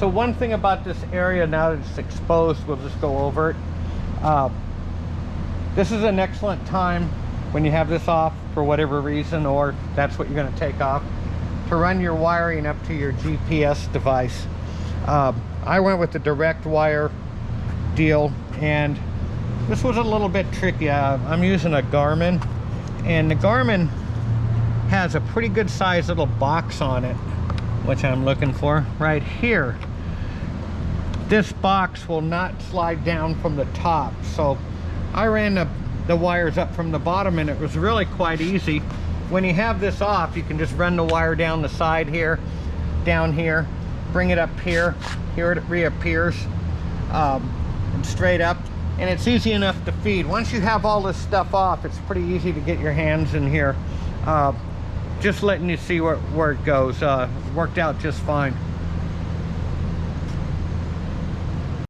So one thing about this area, now that it's exposed, we'll just go over it. This is an excellent time when you have this off for whatever reason, or that's what you're going to take off, to run your wiring up to your GPS device. I went with the direct wire deal, and this was a little bit tricky. I'm using a Garmin, and the Garmin has a pretty good sized little box on it, which I'm looking for right here. This box will not slide down from the top, so I ran the wires up from the bottom, and it was really quite easy. When you have this off, you can just run the wire down the side here, down here, bring it up here. Here it reappears, and straight up, and it's easy enough to feed. Once you have all this stuff off, it's pretty easy to get your hands in here. Just letting you see where it goes. Worked out just fine.